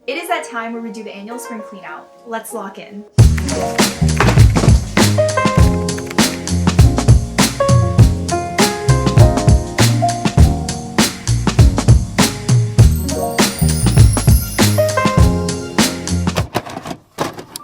It is that time where we do the annual spring clean out. Let's lock in.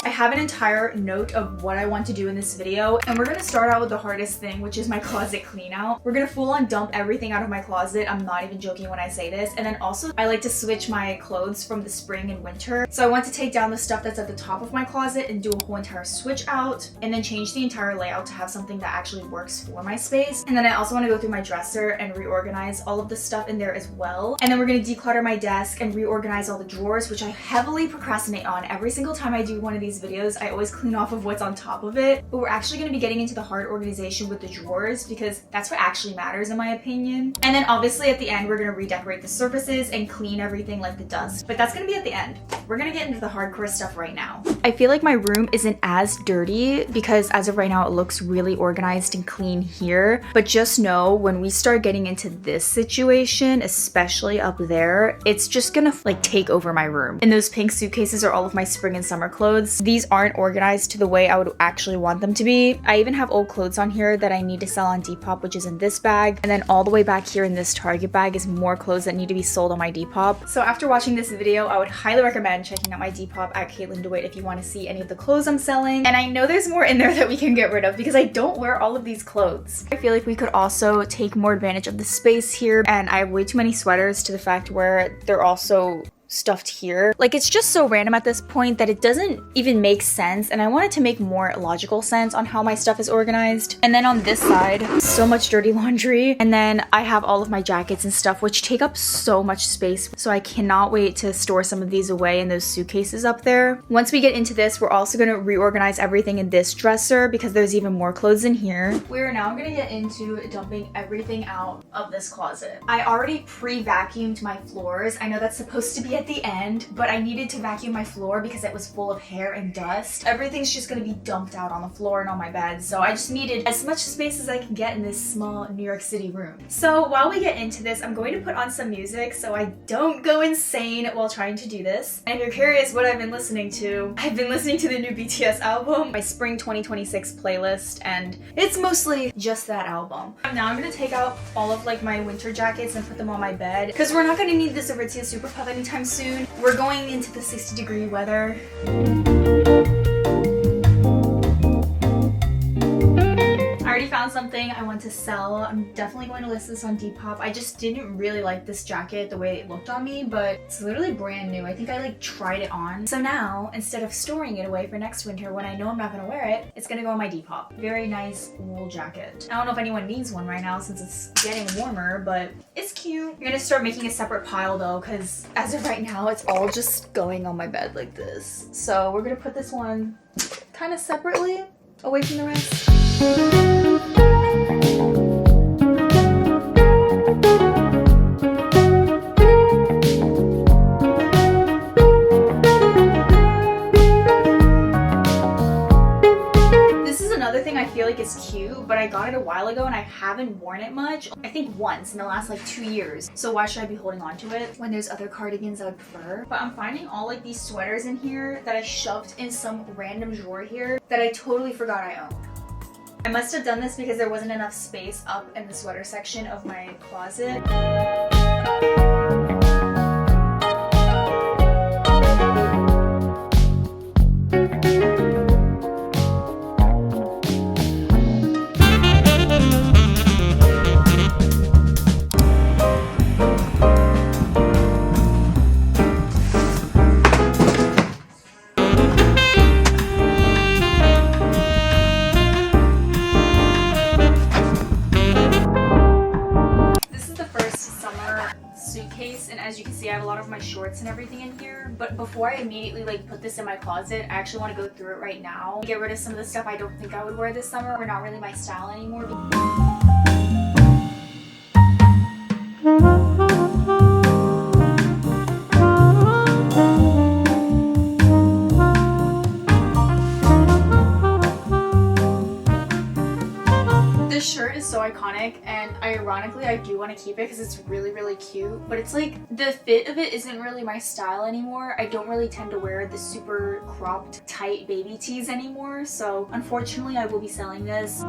I have an entire note of what I want to do in this video, and we're gonna start out with the hardest thing, which is my closet clean out. We're gonna full on dump everything out of my closet. I'm not even joking when I say this. And then also I like to switch my clothes from the spring and winter. So I want to take down the stuff that's at the top of my closet and do a whole entire switch out, and then change the entire layout to have something that actually works for my space. And then I also want to go through my dresser and reorganize all of the stuff in there as well. And then we're gonna declutter my desk and reorganize all the drawers, which I heavily procrastinate on. Every single time I do one of these videos, I always clean off of what's on top of it. But we're actually going to be getting into the hard organization with the drawers because that's what actually matters in my opinion. And then obviously at the end, we're going to redecorate the surfaces and clean everything like the dust. But that's going to be at the end. We're going to get into the hardcore stuff right now. I feel like my room isn't as dirty because as of right now, it looks really organized and clean here. But just know when we start getting into this situation, especially up there, it's just going to like take over my room. And those pink suitcases are all of my spring and summer clothes. These aren't organized to the way I would actually want them to be. I even have old clothes on here that I need to sell on Depop, which is in this bag. And then all the way back here in this Target bag is more clothes that need to be sold on my Depop. So after watching this video, I would highly recommend checking out my Depop at Katelyn DeWitt if you want to see any of the clothes I'm selling. And I know there's more in there that we can get rid of because I don't wear all of these clothes. I feel like we could also take more advantage of the space here, and I have way too many sweaters to the fact where they're also stuffed here. Like, it's just so random at this point that it doesn't even make sense, and I wanted to make more logical sense on how my stuff is organized. And then on this side, so much dirty laundry, and then I have all of my jackets and stuff which take up so much space, so I cannot wait to store some of these away in those suitcases up there. Once we get into this, we're also going to reorganize everything in this dresser because there's even more clothes in here. We're now going to get into dumping everything out of this closet. I already pre-vacuumed my floors. I know that's supposed to be at the end, but I needed to vacuum my floor because it was full of hair and dust. Everything's just gonna be dumped out on the floor and on my bed, so I just needed as much space as I can get in this small New York City room. So while we get into this, I'm going to put on some music so I don't go insane while trying to do this. And if you're curious what I've been listening to, I've been listening to the new BTS album, my Spring 2026 playlist, and it's mostly just that album. Now I'm gonna take out all of like my winter jackets and put them on my bed because we're not gonna need this Aritzia Super Puff anytime soon. We're going into the 60-degree weather. I already found something I want to sell. I'm definitely going to list this on Depop. I just didn't really like this jacket the way it looked on me, but it's literally brand new. I think I like tried it on. So now, instead of storing it away for next winter when I know I'm not gonna wear it, it's gonna go on my Depop. Very nice wool jacket. I don't know if anyone needs one right now since it's getting warmer, but it's cute. I'm gonna start making a separate pile though, because as of right now, it's all just going on my bed like this. So we're gonna put this one kind of separately away from the rest. I feel like it's cute, but I got it a while ago and I haven't worn it much. I think once in the last like 2 years. So why should I be holding on to it when there's other cardigans I would prefer? But I'm finding all like these sweaters in here that I shoved in some random drawer here that I totally forgot I owned. I must have done this because there wasn't enough space up in the sweater section of my closet. My shorts and everything in here, but before I immediately like put this in my closet, I actually want to go through it right now, get rid of some of the stuff I don't think I would wear this summer or not really my style anymore. This shirt is so iconic, and I ironically, I do want to keep it because it's really, really cute. But it's like the fit of it isn't really my style anymore. I don't really tend to wear the super cropped, tight baby tees anymore. So unfortunately, I will be selling this.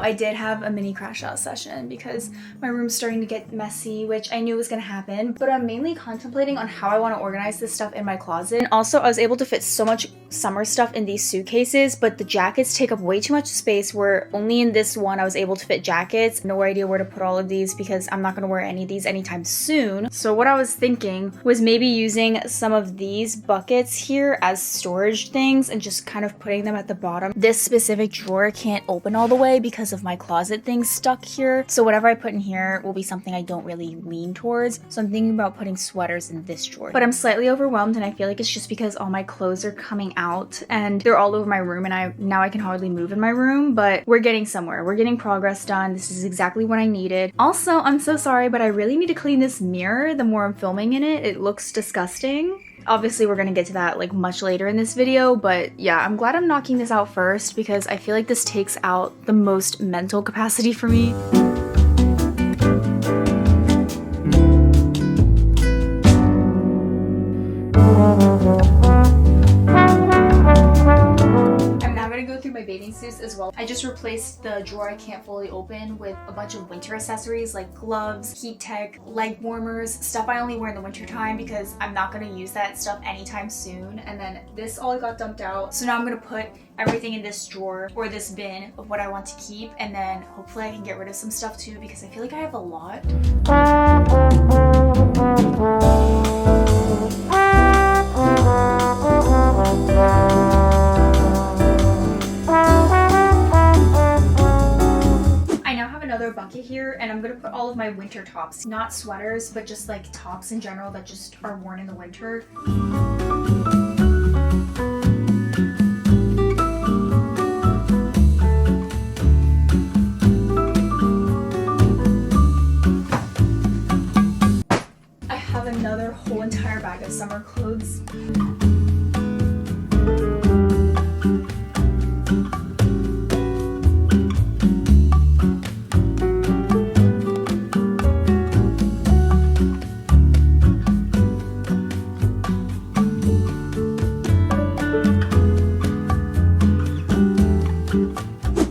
I did have a mini crash out session because my room's starting to get messy, which I knew was gonna happen, but I'm mainly contemplating on how I want to organize this stuff in my closet. And also I was able to fit so much summer stuff in these suitcases, but the jackets take up way too much space, where only in this one I was able to fit jackets. No idea where to put all of these because I'm not gonna wear any of these anytime soon. So what I was thinking was maybe using some of these buckets here as storage things and just kind of putting them at the bottom. This specific drawer can't open all the way because of my closet things stuck here, so whatever I put in here will be something I don't really lean towards. So I'm thinking about putting sweaters in this drawer, but I'm slightly overwhelmed, and I feel like it's just because all my clothes are coming out and they're all over my room, and now I can hardly move in my room. But we're getting somewhere, we're getting progress done. This is exactly what I needed. Also, I'm so sorry, but I really need to clean this mirror. The more I'm filming in it, it looks disgusting. Obviously, we're gonna get to that like much later in this video, but yeah, I'm glad I'm knocking this out first because I feel like this takes out the most mental capacity for me. Bathing suits as well. I just replaced the drawer I can't fully open with a bunch of winter accessories like gloves, heat tech, leg warmers, stuff I only wear in the winter time because I'm not going to use that stuff anytime soon. And then this all got dumped out, so now I'm going to put everything in this drawer or this bin of what I want to keep, and then hopefully I can get rid of some stuff too because I feel like I have a lot. Another bucket here, and I'm gonna put all of my winter tops, not sweaters, but just like tops in general that just are worn in the winter. I have another whole entire bag of summer clothes.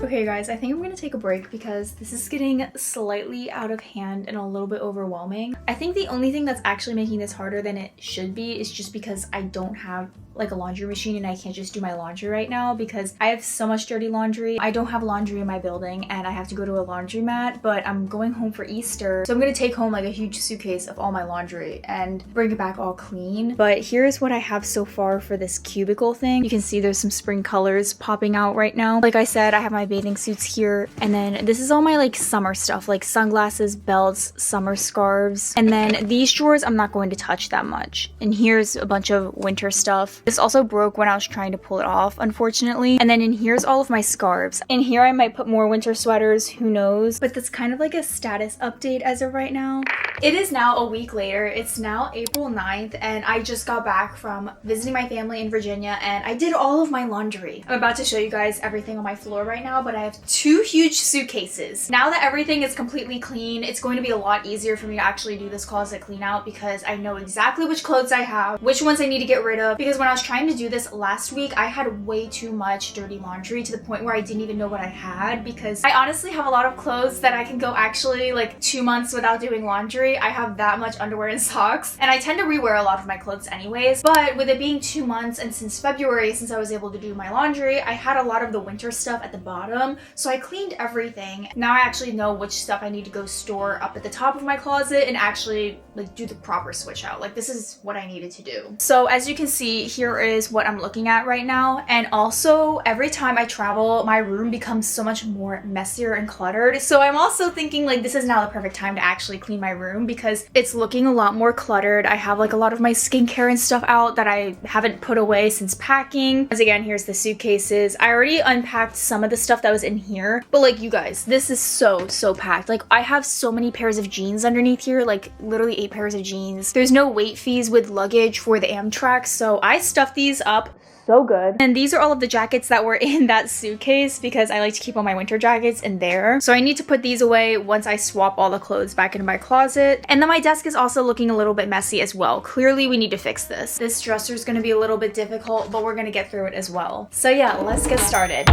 Okay guys, I think I'm gonna take a break because this is getting slightly out of hand and a little bit overwhelming. I think the only thing that's actually making this harder than it should be is just because I don't have like a laundry machine and I can't just do my laundry right now because I have so much dirty laundry. I don't have laundry in my building and I have to go to a laundromat, but I'm going home for Easter. So I'm gonna take home like a huge suitcase of all my laundry and bring it back all clean. But here's what I have so far for this cubicle thing. You can see there's some spring colors popping out right now. Like I said, I have my bathing suits here, and then this is all my like summer stuff, like sunglasses, belts, summer scarves. And then these drawers I'm not going to touch that much. And here's a bunch of winter stuff. This also broke when I was trying to pull it off, unfortunately. And then in here's all of my scarves. In here I might put more winter sweaters, who knows? But that's kind of like a status update as of right now. It is now a week later. It's now April 9th, and I just got back from visiting my family in Virginia, and I did all of my laundry. I'm about to show you guys everything on my floor right now, but I have two huge suitcases. Now that everything is completely clean, it's going to be a lot easier for me to actually do this closet clean out because I know exactly which clothes I have, which ones I need to get rid of. Because when I was trying to do this last week, I had way too much dirty laundry to the point where I didn't even know what I had, because I honestly have a lot of clothes that I can go actually like 2 months without doing laundry. I have that much underwear and socks, and I tend to rewear a lot of my clothes anyways. But with it being 2 months and since February, since I was able to do my laundry, I had a lot of the winter stuff at the bottom, so I cleaned everything. Now I actually know which stuff I need to go store up at the top of my closet and actually like do the proper switch out. Like this is what I needed to do. So as you can see, here is what I'm looking at right now. And also every time I travel, my room becomes so much more messier and cluttered. So I'm also thinking like this is now the perfect time to actually clean my room. room because it's looking a lot more cluttered. I have like a lot of my skincare and stuff out that I haven't put away since packing. As again, here's the suitcases. I already unpacked some of the stuff that was in here, but like you guys, this is so packed. Like I have so many pairs of jeans underneath here, like literally 8 pairs of jeans. There's no weight fees with luggage for the Amtrak, so I stuffed these up so good. And these are all of the jackets that were in that suitcase because I like to keep all my winter jackets in there. So I need to put these away once I swap all the clothes back into my closet. And then my desk is also looking a little bit messy as well. Clearly we need to fix this. This dresser is going to be a little bit difficult, but we're going to get through it as well. So yeah, let's get started.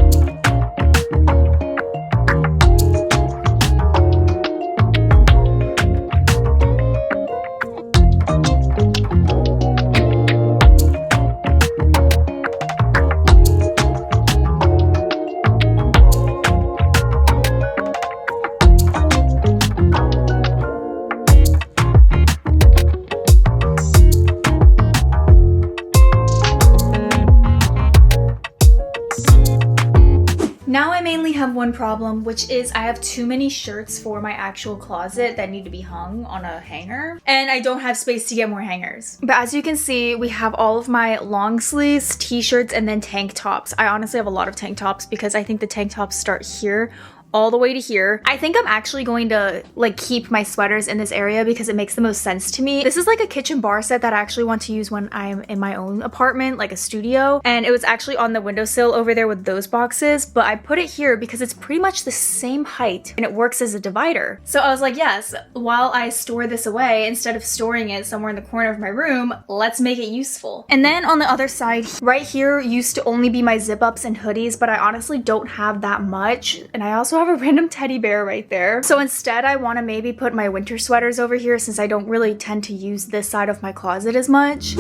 Now I mainly have one problem, which is I have too many shirts for my actual closet that need to be hung on a hanger, and I don't have space to get more hangers. But as you can see, we have all of my long sleeves, t-shirts, and then tank tops. I honestly have a lot of tank tops because I think the tank tops start here all the way to here. I think I'm actually going to like keep my sweaters in this area because it makes the most sense to me. This is like a kitchen bar set that I actually want to use when I'm in my own apartment, like a studio. And it was actually on the windowsill over there with those boxes, but I put it here because it's pretty much the same height and it works as a divider. So I was like, yes, while I store this away, instead of storing it somewhere in the corner of my room, let's make it useful. And then on the other side, right here used to only be my zip ups and hoodies, but I honestly don't have that much. And I also have a random teddy bear right there. So instead I want to maybe put my winter sweaters over here since I don't really tend to use this side of my closet as much.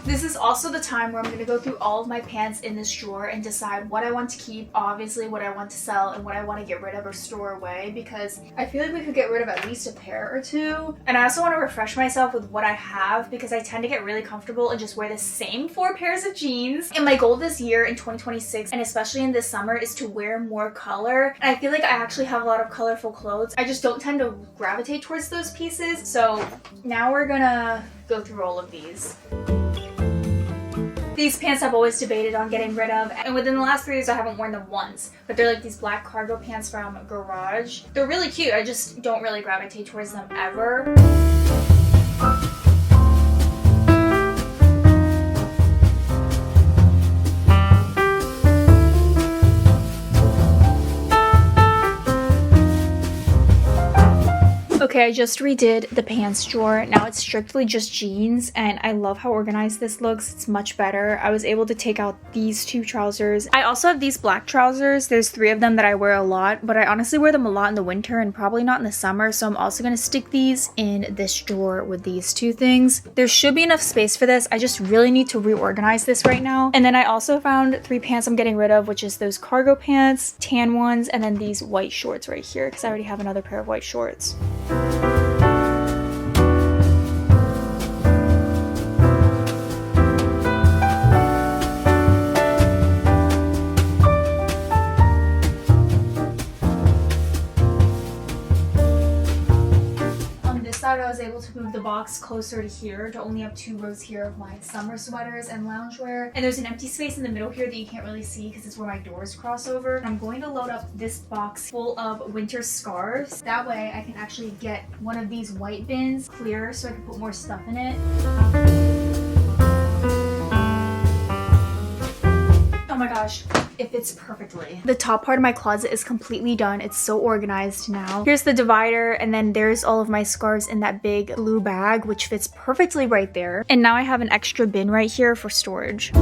This is also the time where I'm going to go through all of my pants in this drawer and decide what I want to keep, obviously what I want to sell, and what I want to get rid of or store away, because I feel like we could get rid of at least a pair or two. And I also want to refresh myself with what I have because I tend to get really comfortable and just wear the same 4 pairs of jeans. And my goal this year in 2026, and especially in this summer, is to wear more color. And I feel like I actually have a lot of colorful clothes. I just don't tend to gravitate towards those pieces. So now we're gonna go through all of these. These pants I've always debated on getting rid of, and within the last 3 years I haven't worn them once, but they're like these black cargo pants from Garage. They're really cute, I just don't really gravitate towards them ever. Okay, I just redid the pants drawer. Now it's strictly just jeans, and I love how organized this looks. It's much better. I was able to take out these 2 trousers. I also have these black trousers. There's 3 of them that I wear a lot, but I honestly wear them a lot in the winter and probably not in the summer, so I'm also going to stick these in this drawer with these 2 things. There should be enough space for this. I just really need to reorganize this right now. And then I also found 3 pants I'm getting rid of, which is those cargo pants, tan ones, and then these white shorts right here because I already have another pair of white shorts. I was able to move the box closer to here to only have 2 rows here of my summer sweaters and loungewear. And there's an empty space in the middle here that you can't really see because it's where my doors cross over. And I'm going to load up this box full of winter scarves. That way I can actually get one of these white bins clear so I can put more stuff in it. Oh my gosh, it fits perfectly. The top part of my closet is completely done. It's so organized now. Here's the divider, and then there's all of my scarves in that big blue bag, which fits perfectly right there. And now I have an extra bin right here for storage.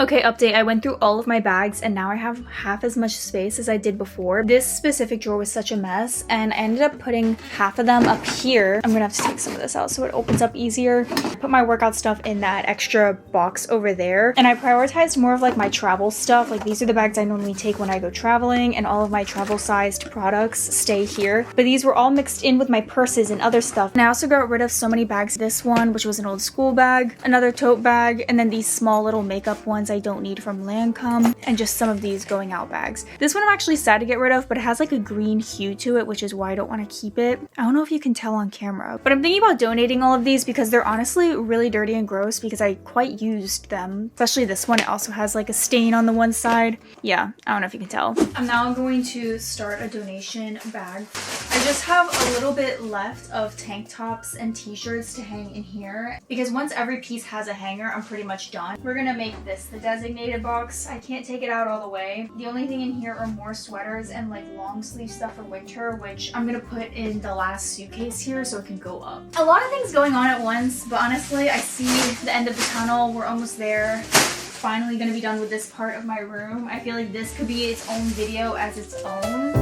Okay, update. I went through all of my bags and now I have half as much space as I did before. This specific drawer was such a mess and I ended up putting half of them up here. I'm gonna have to take some of this out so it opens up easier. I put my workout stuff in that extra box over there, and I prioritized more of like my travel stuff. Like these are the bags I normally take when I go traveling, and all of my travel sized products stay here. But these were all mixed in with my purses and other stuff. And I also got rid of so many bags. This one, which was an old school bag, another tote bag, and then these small little makeup ones I don't need from Lancome, and just some of these going out bags. This one I'm actually sad to get rid of, but it has like a green hue to it, which is why I don't want to keep it. I don't know if you can tell on camera, but I'm thinking about donating all of these because they're honestly really dirty and gross because I quite used them. Especially this one, it also has like a stain on the one side. Yeah, I don't know if you can tell. I'm now going to start a donation bag. I just have a little bit left of tank tops and t-shirts to hang in here because once every piece has a hanger, I'm pretty much done. We're gonna make this the designated box. I can't take it out all the way. The only thing in here are more sweaters and like long sleeve stuff for winter, which I'm gonna put in the last suitcase here so it can go up. A lot of things going on at once, but honestly, I see the end of the tunnel. We're almost there. Finally gonna be done with this part of my room. I feel like this could be its own video as its own.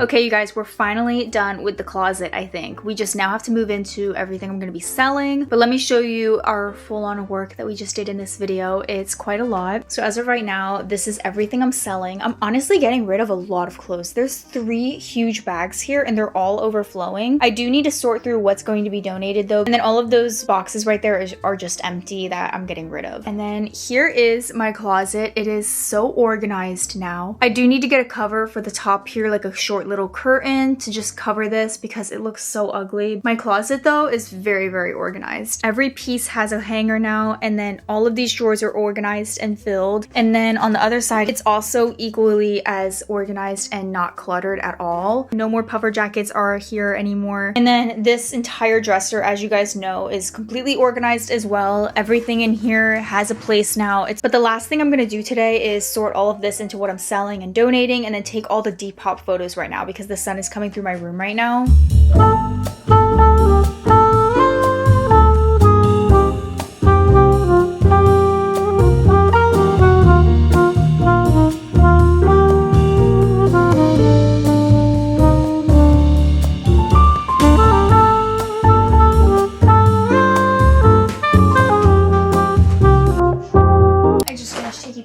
Okay, you guys, we're finally done with the closet, I think. We just now have to move into everything I'm gonna be selling. But let me show you our full-on work that we just did in this video. It's quite a lot. So as of right now, this is everything I'm selling. I'm honestly getting rid of a lot of clothes. There's 3 huge bags here and they're all overflowing. I do need to sort through what's going to be donated though. And then all of those boxes right there are just empty that I'm getting rid of. And then here is my closet. It is so organized now. I do need to get a cover for the top here, like a short little curtain to just cover this because it looks so ugly. My closet though is very, very organized. Every piece has a hanger now, and then all of these drawers are organized and filled. And then on the other side, it's also equally as organized and not cluttered at all. No more puffer jackets are here anymore. And then this entire dresser, as you guys know, is completely organized as well. Everything in here has a place now. But the last thing I'm gonna do today is sort all of this into what I'm selling and donating, and then take all the depop photos right now because the sun is coming through my room right now.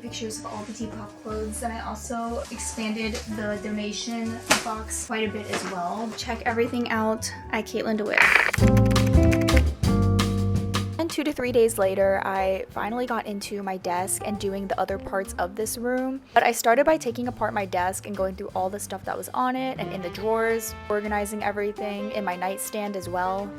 Pictures of all the depop clothes, and I also expanded the donation box quite a bit as well. Check everything out at Katelyn DeWitt. And 2 to 3 days later, I finally got into my desk and doing the other parts of this room. But I started by taking apart my desk and going through all the stuff that was on it and in the drawers, organizing everything in my nightstand as well.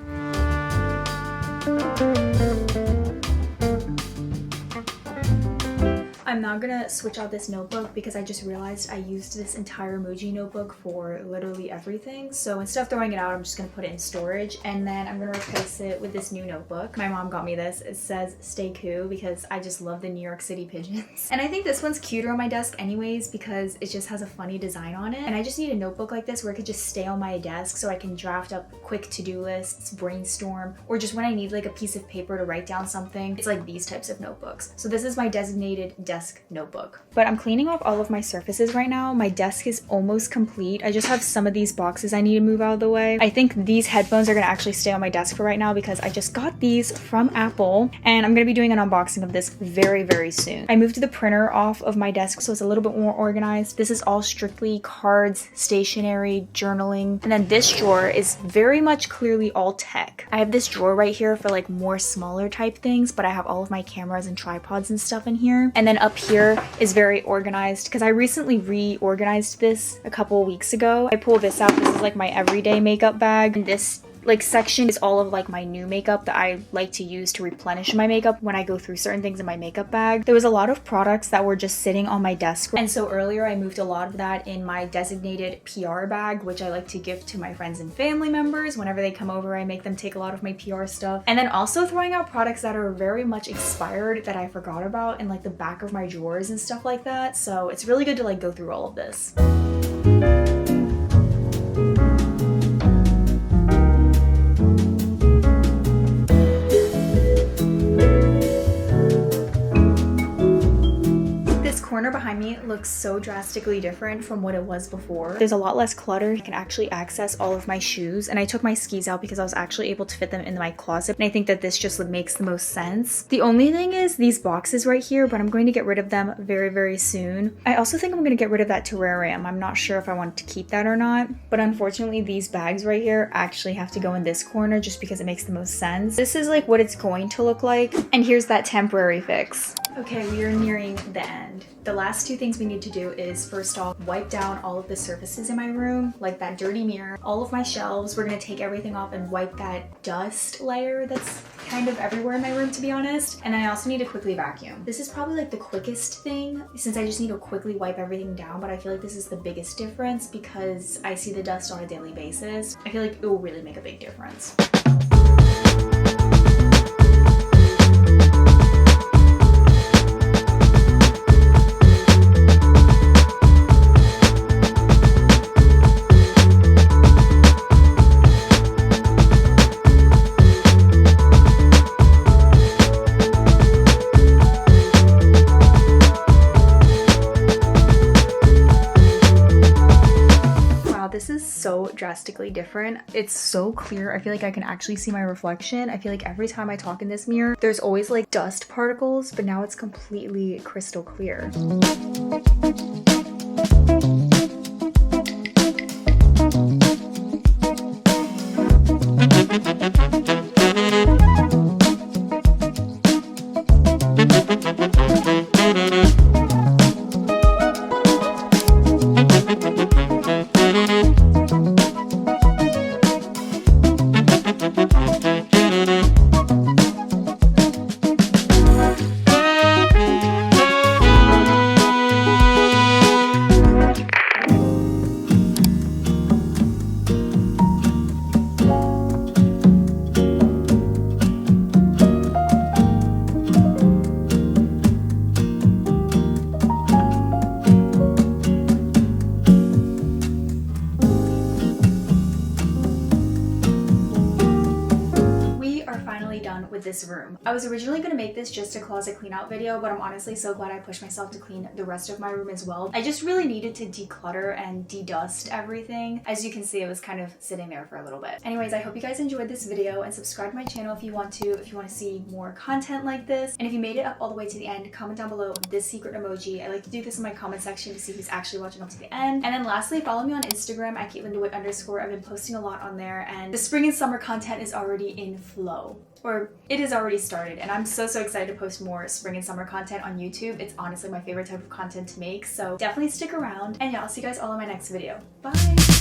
I'm not gonna switch out this notebook because I just realized I used this entire Muji notebook for literally everything. So instead of throwing it out, I'm just gonna put it in storage, and then I'm gonna replace it with this new notebook. My mom got me this. It says "Stay Cool" because I just love the New York City pigeons. And I think this one's cuter on my desk anyways because it just has a funny design on it. And I just need a notebook like this where it could just stay on my desk so I can draft up quick to-do lists, brainstorm, or just when I need like a piece of paper to write down something. It's like these types of notebooks. So this is my designated desk notebook. But I'm cleaning off all of my surfaces right now. My desk is almost complete. I just have some of these boxes I need to move out of the way. I think these headphones are gonna actually stay on my desk for right now because I just got these from Apple, and I'm gonna be doing an unboxing of this very, very soon. I moved the printer off of my desk so it's a little bit more organized. This is all strictly cards, stationery, journaling, and then this drawer is very much clearly all tech. I have this drawer right here for like more smaller type things, but I have all of my cameras and tripods and stuff in here. And then up here is very organized because I recently reorganized this a couple weeks ago. I pulled this out. This is like my everyday makeup bag, and this like section is all of like my new makeup that I like to use to replenish my makeup when I go through certain things in my makeup bag. There was a lot of products that were just sitting on my desk, and so earlier I moved a lot of that in my designated PR bag, which I like to give to my friends and family members. Whenever they come over, I make them take a lot of my PR stuff, and then also throwing out products that are very much expired that I forgot about in like the back of my drawers and stuff like that. So it's really good to like go through all of this. Corner behind me looks so drastically different from what it was before. There's a lot less clutter. I can actually access all of my shoes, and I took my skis out because I was actually able to fit them in my closet, and I think that this just makes the most sense. The only thing is these boxes right here, but I'm going to get rid of them very, very soon. I also think I'm going to get rid of that terrarium. I'm not sure if I want to keep that or not, but unfortunately these bags right here actually have to go in this corner just because it makes the most sense. This is like what it's going to look like, and here's that temporary fix. Okay, we are nearing the end. The last two things we need to do is first off, wipe down all of the surfaces in my room, like that dirty mirror, all of my shelves. We're gonna take everything off and wipe that dust layer that's kind of everywhere in my room, to be honest. And I also need to quickly vacuum. This is probably like the quickest thing since I just need to quickly wipe everything down, but I feel like this is the biggest difference because I see the dust on a daily basis. I feel like it will really make a big difference. This is so drastically different. It's so clear. I feel like I can actually see my reflection. I feel like every time I talk in this mirror, there's always like dust particles, but now it's completely crystal clear. With this room. I was originally going to make this just a closet clean out video, but I'm honestly so glad I pushed myself to clean the rest of my room as well. I just really needed to declutter and de-dust everything. As you can see, it was kind of sitting there for a little bit. Anyways, I hope you guys enjoyed this video, and subscribe to my channel if you want to see more content like this. And if you made it up all the way to the end, comment down below this secret emoji. I like to do this in my comment section to see who's actually watching up to the end. And then lastly, follow me on Instagram at kkatelyndewitt_. I've been posting a lot on there, and the spring and summer content is already in flow. Or it has already started, and I'm so excited to post more spring and summer content on YouTube. It's honestly my favorite type of content to make, so definitely stick around, and yeah, I'll see you guys all in my next video. Bye!